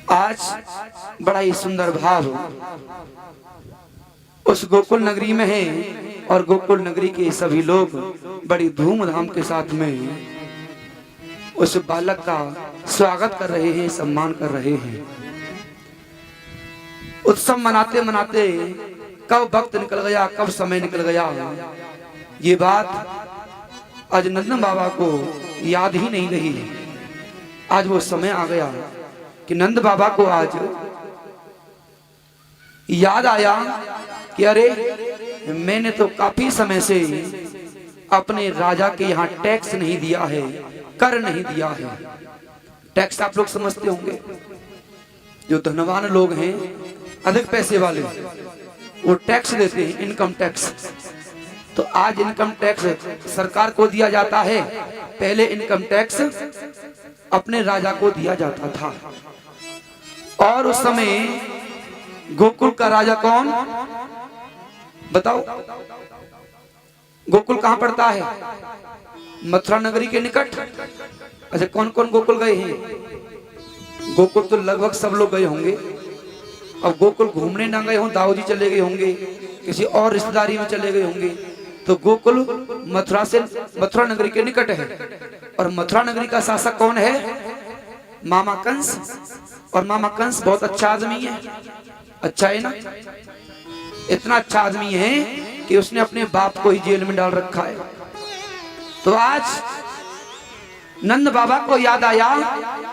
आज बड़ा ही सुंदर भाव उस गोकुल नगरी में है और गोकुल नगरी के सभी लोग बड़ी धूमधाम के साथ में उस बालक का स्वागत कर रहे हैं, सम्मान कर रहे हैं। उत्सव मनाते मनाते कब वक्त निकल गया, कब समय निकल गया, ये बात आज नंदन बाबा को याद ही नहीं रही। आज वो समय आ गया कि नंद बाबा को आज याद आया कि अरे मैंने तो काफी समय से अपने राजा के यहाँ टैक्स नहीं दिया है, कर नहीं दिया है। टैक्स आप लोग समझते होंगे, जो धनवान लोग हैं, अधिक पैसे वाले, वो टैक्स देते हैं, इनकम टैक्स। तो आज इनकम टैक्स सरकार को दिया जाता है, पहले इनकम टैक्स अपने राजा को दिया जाता था। और उस समय गोकुल का राजा कौन बताओ? गोकुल कहां पड़ता है? मथुरा नगरी के निकट। अच्छा, कौन कौन गोकुल गए हैं? गोकुल तो लगभग सब लोग गए होंगे। अब गोकुल घूमने ना गए हों, दाऊजी चले गए होंगे, किसी और रिश्तेदारी में चले गए होंगे। तो गोकुल मथुरा नगरी के निकट है। और मथुरा नगरी का शासक कौन है? मामा कंस। और मामा कंस बहुत अच्छा आदमी है, अच्छा है ना? इतना अच्छा आदमी है कि उसने अपने बाप को ही जेल में डाल रखा है। तो आज नंद बाबा को याद आया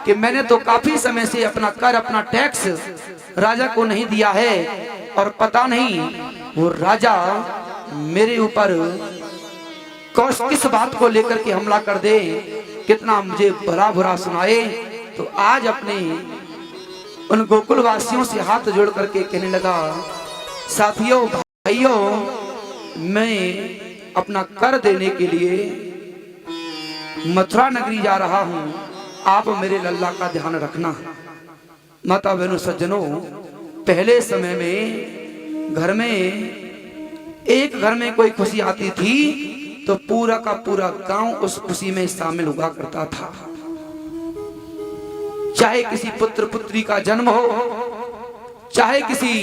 कि मैंने तो काफी समय से अपना कर, अपना टैक्स राजा को नहीं दिया है, और पता नहीं वो राजा मेरे ऊपर किस बात को लेकर के हमला कर दे, कितना मुझे भला बुरा सुनाए। तो आज अपने उन गोकुल वासियों से हाथ जोड़ करके कहने लगा, साथियों, भाइयों, मैं अपना कर देने के लिए मथुरा नगरी जा रहा हूं, आप मेरे लल्ला का ध्यान रखना। माता बहनों सज्जनों, पहले समय में घर में एक घर में कोई खुशी आती थी तो पूरा का पूरा गांव उस खुशी में शामिल हुआ करता था। चाहे किसी पुत्र पुत्री का जन्म हो, चाहे किसी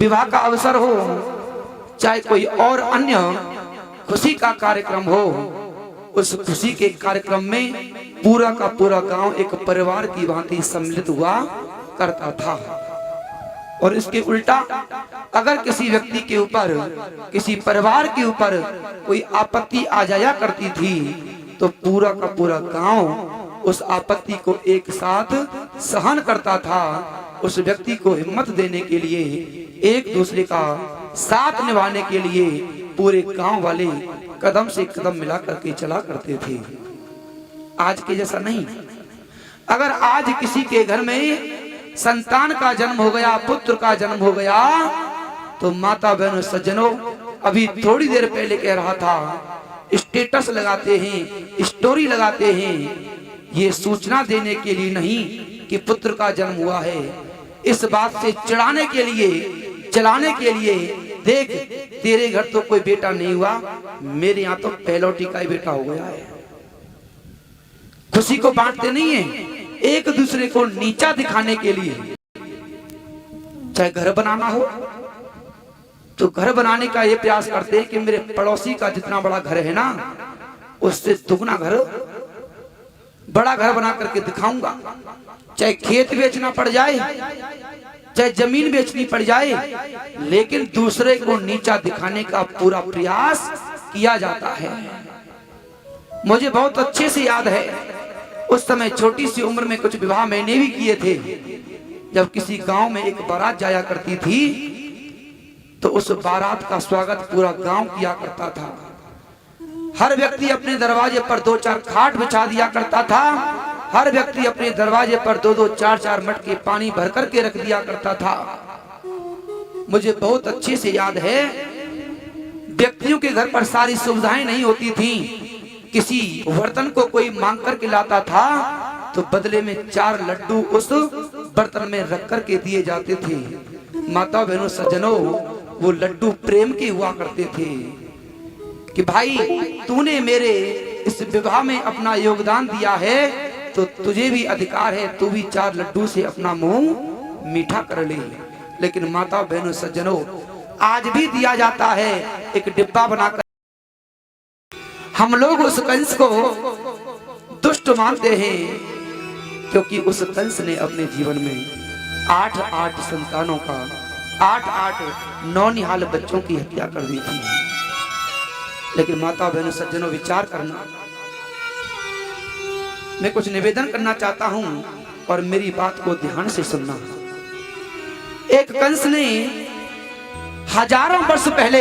विवाह का अवसर हो, चाहे कोई और अन्य खुशी का कार्यक्रम हो, उस खुशी के कार्यक्रम में पूरा का पूरा गांव एक परिवार की भांति सम्मिलित हुआ करता था। और इसके उल्टा अगर किसी व्यक्ति के ऊपर, किसी परिवार के ऊपर कोई आपत्ति आ जाया करती थी तो पूरा का पूरा गांव उस आपत्ति को एक साथ सहन करता था। उस व्यक्ति को हिम्मत देने के लिए, एक दूसरे का साथ निभाने के लिए पूरे गांव वाले कदम से कदम मिला करके चला करते थे। आज के जैसा नहीं। अगर आज किसी के घर में संतान का जन्म हो गया, पुत्र का जन्म हो गया, तो माता बहनों सज्जनों, अभी थोड़ी देर पहले कह रहा था, स्टेटस लगाते हैं, स्टोरी लगाते हैं, ये सूचना देने के लिए नहीं कि पुत्र का जन्म हुआ है, इस बात से चिढ़ाने के लिए, चलाने के लिए, देख तेरे घर तो कोई बेटा नहीं हुआ, मेरे यहाँ तो पहलौटी का ही बेटा हो गया है। खुशी को बांटते नहीं है, एक दूसरे को नीचा दिखाने के लिए। चाहे घर बनाना हो तो घर बनाने का ये प्रयास करते हैं कि मेरे पड़ोसी का जितना बड़ा घर है ना, उससे दुगना घर, बड़ा घर बना करके दिखाऊंगा। चाहे खेत बेचना पड़ जाए, चाहे जमीन बेचनी पड़ जाए, लेकिन दूसरे को नीचा दिखाने का पूरा प्रयास किया जाता है। मुझे बहुत अच्छे से याद है, उस समय छोटी सी उम्र में कुछ विवाह मैंने भी किए थे। जब किसी गांव में एक बारात जाया करती थी तो उस बारात का स्वागत पूरा गांव किया करता था। हर व्यक्ति अपने दरवाजे पर 2-4 खाट बिछा दिया करता था। हर व्यक्ति अपने दरवाजे पर 2-2, 4-4 मटके पानी भर करके रख दिया करता था। मुझे बहुत अच्छे से याद है, व्यक्तियों के घर पर सारी सुविधाएं नहीं होती थी। किसी बर्तन को कोई मांग करके लाता था तो बदले में 4 लड्डू उस बर्तन में रख करके दिए जाते थे। माता बहनों सज्जनों, वो लड्डू प्रेम के हुआ करते थे कि भाई तूने मेरे इस विवाह में अपना योगदान दिया है, तो तुझे भी अधिकार है, तू भी 4 लड्डू से अपना मुंह मीठा कर ले। लेकिन माता बहनों सज्जनों, आज भी दिया जाता है एक डिब्बा बनाकर। हम लोग उस कंस को दुष्ट मानते हैं, क्योंकि उस कंस ने अपने जीवन में 8 संतानों का 8 नौनिहाल बच्चों की हत्या कर दी थी। लेकिन माता बहनों सज्जनों, विचार करना, मैं कुछ निवेदन करना चाहता हूं और मेरी बात को ध्यान से सुनना। एक कंस ने हजारों वर्ष पहले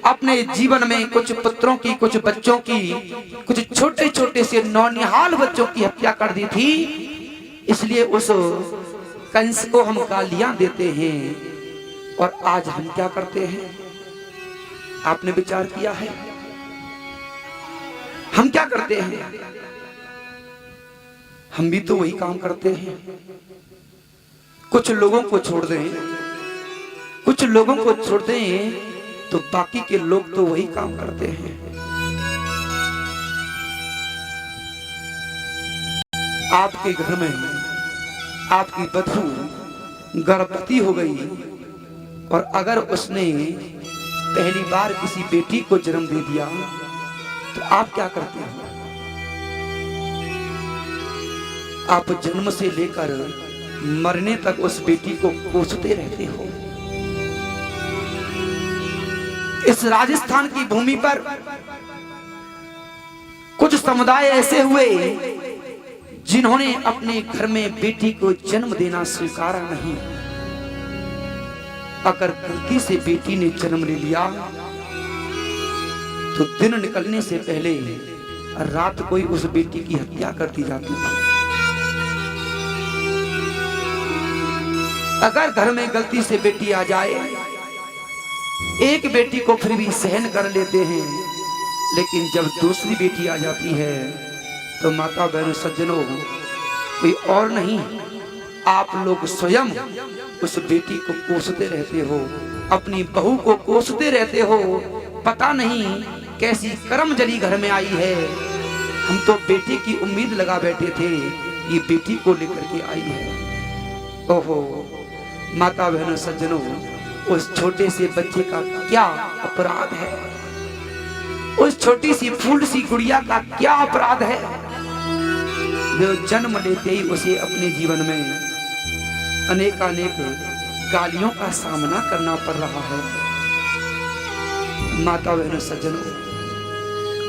अपने जीवन में कुछ पुत्रों की, कुछ बच्चों की, कुछ छोटे छोटे से नौनिहाल बच्चों की हत्या कर दी थी। इसलिए उस कंस को हम गालियां देते हैं। और आज हम क्या करते हैं, आपने विचार किया है? हम क्या करते हैं? हम भी तो वही काम करते हैं। कुछ लोगों को छोड़ दें, कुछ लोगों को छोड़ दें तो बाकी के लोग तो वही काम करते हैं। आपके घर में आपकी बधू गर्भवती हो गई और अगर उसने पहली बार किसी बेटी को जन्म दे दिया तो आप क्या करते हैं? आप जन्म से लेकर मरने तक उस बेटी को कोसते रहते हो। इस राजस्थान की भूमि पर कुछ समुदाय ऐसे हुए जिन्होंने अपने घर में बेटी को जन्म देना स्वीकारा नहीं। अगर गलती से बेटी ने जन्म ले लिया तो दिन निकलने से पहले रात को ही उस बेटी की हत्या कर दी जाती थी। अगर घर में गलती से बेटी आ जाए, एक बेटी को फिर भी सहन कर लेते हैं, लेकिन जब दूसरी बेटी आ जाती है तो माता बहनों सज्जनों, कोई और नहीं, आप लोग स्वयं उस बेटी को कोसते रहते हो, अपनी बहू को कोसते रहते हो। पता नहीं कैसी कर्म जली घर में आई है। हम तो बेटी की उम्मीद लगा बैठे थे, ये बेटी को लेकर के आई है। ओहो माता बहनों सज्जनों, उस छोटे से बच्चे का क्या अपराध है, उस छोटी सी फूल सी गुड़िया का क्या अपराध है, जो जन्म लेते ही उसे अपने जीवन में अनेकानेक गालियों का सामना करना पड़ रहा है। माता बहनों सज्जनों,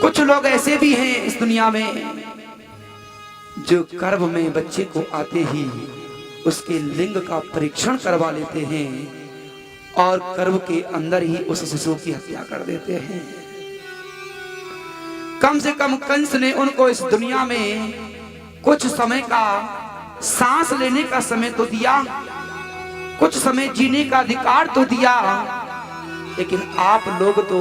कुछ लोग ऐसे भी हैं इस दुनिया में जो गर्भ में बच्चे को आते ही उसके लिंग का परीक्षण करवा लेते हैं और गर्भ के अंदर ही उस शिशु की हत्या कर देते हैं। कम से कम कंस ने उनको इस दुनिया में कुछ समय का सांस लेने का समय तो दिया, कुछ समय जीने का अधिकार तो दिया, लेकिन आप लोग तो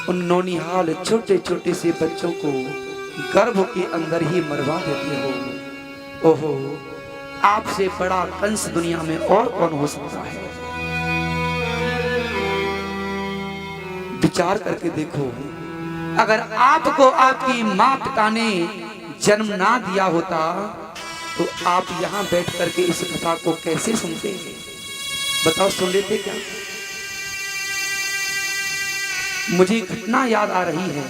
उन नौनिहाल छोटे छोटे से बच्चों को गर्भ के अंदर ही मरवा देते हो। ओहो, आपसे बड़ा कंस दुनिया में और कौन हो सकता है? विचार करके देखो, अगर आपको आपकी माँ पिता ने जन्म ना दिया होता तो आप यहां बैठ करके इस कथा को कैसे सुनते? बताओ, सुन लेते क्या? मुझे घटना याद आ रही है।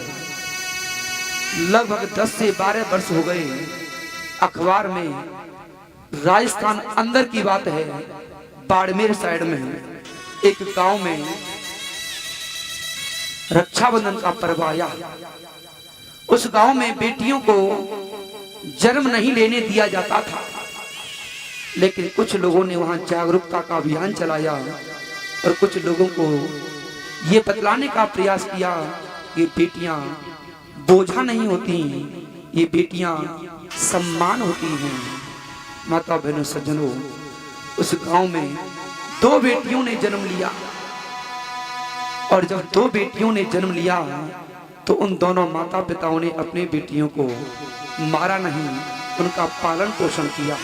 लगभग 10 से 12 वर्ष हो गए, अखबार में राजस्थान अंदर की बात है, बाड़मेर साइड में एक गांव में रक्षाबंधन का पर्व आया। उस गांव में बेटियों को जन्म नहीं लेने दिया जाता था, लेकिन कुछ लोगों ने वहां जागरूकता का अभियान चलाया और कुछ लोगों को ये बतलाने का प्रयास किया कि बेटियां बोझा नहीं होती, ये बेटियां सम्मान होती हैं। माता बहनों सज्जनों, उस गांव में 2 बेटियों ने जन्म लिया और जब 2 बेटियों ने जन्म लिया तो उन दोनों माता पिताओं ने अपने बेटियों को मारा नहीं, उनका पालन पोषण किया।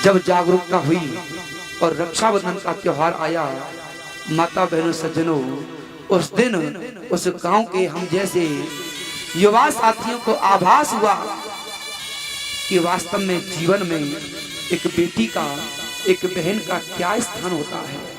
जब जागरूकता हुई और रक्षाबंधन का त्योहार आया, माता बहनों सज्जनों, उस दिन उस गांव के हम जैसे युवा साथियों को आभास हुआ कि वास्तव में जीवन में एक बेटी का, एक बहन का क्या स्थान होता है।